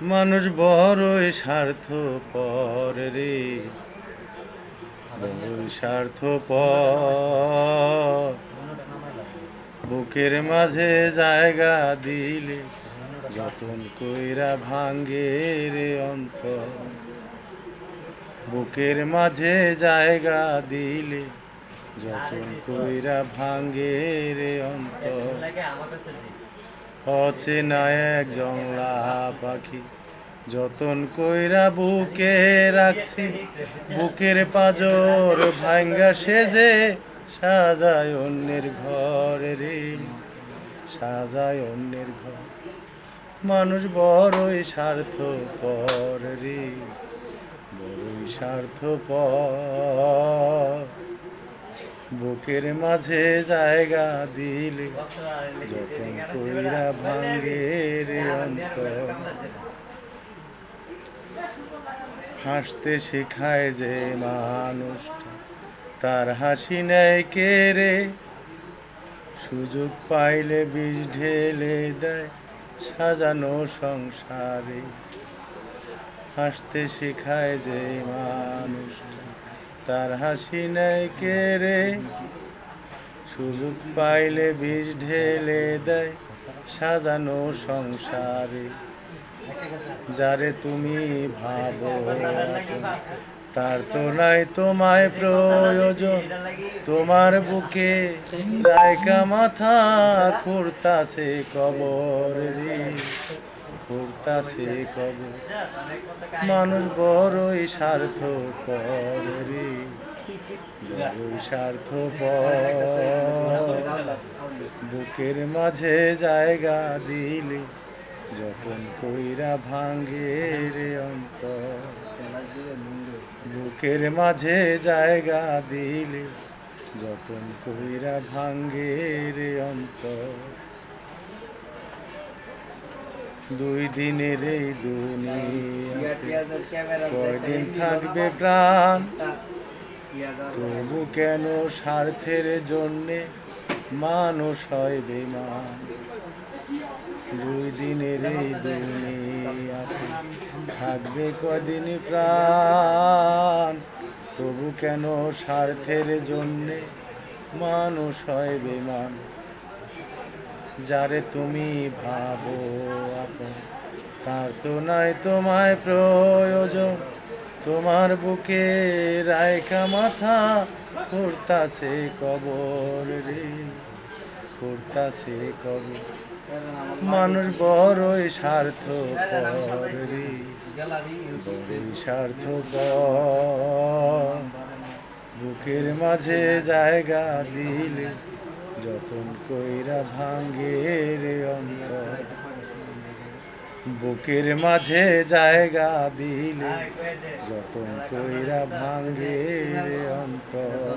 মানুষ বড়ই স্বার্থপর রে, বড়ই স্বার্থপর। বুকের মাঝে জায়গা দিলে যতন কইরা ভাঙ্গে রে অন্তর। বুকের মাঝে জায়গা দিলে যতন কইরা ভাঙ্গে রে অন্তর। অচেনা এক জংলা পাখি যতন কইরা বুকে রাখছি, বুকের পাজর ভাঙ্গা সেজে সাজায় অন্যের ঘর রে, সাজায় অন্যের ঘর। মানুষ বড়ই স্বার্থপর রে, বড়ই স্বার্থপর। বুকের মাঝে জায়গা দিলে যতন কইরা ভাঙ্গে রে অন্তর। হাসতে শেখায় যে মানুষটা তার হাসি নেয় কে রে, সুযোগ পাইলে বিষ ঢেলে দেয় সাজানো সংসারে। হাসতে শেখায় যে মানুষটা তার হাসি নেয় কে রে, সুযোগ পাইলে বিষ ঢেলে দেয় সাজানো সংসারে। যারে তুমি ভাবো তার তো নাই তোমায় প্রয়োজন, তোমার বুকে রায়কা মাথা খুঁড়তাছে কবর রে, খুঁড়তাছে কবর। মানুষ বড়ই স্বার্থপর রে, বড়ই স্বার্থপর। বুকের মাঝে জায়গা দিলে যতন কইরা ভাঙ্গে রে অন্তর। বুকের মাঝে জায়গা দিলে যতন কইরা ভাঙ্গে রে অন্তর। দুই দিনের এই দুনিয়াতে কয়দিন থাকবে প্রাণ, তবু কেন স্বার্থের জন্যে মানুষ হয় বেমান। দুই দিনের এই দুনিয়াতে থাকবে কদিন প্রাণ, তবু কেন স্বার্থের জন্যে মানুষ হয় বেমান। যারে তুমি ভাবো আপন তার তো নাই তোমায় প্রয়োজন, তোমার বুকে রায়কা মাথা খুঁড়তাছে কবর রে, খুঁড়তাছে কবর। মানুষ বড়ই স্বার্থপর রে, বড়ই স্বার্থপর। বুকের মাঝে জায়গা দিলে যতন কইরা ভাঙ্গে রে অন্তর। বুকের মাঝে জায়গা দিলে যতন কইরা ভাঙ্গে রে অন্তর।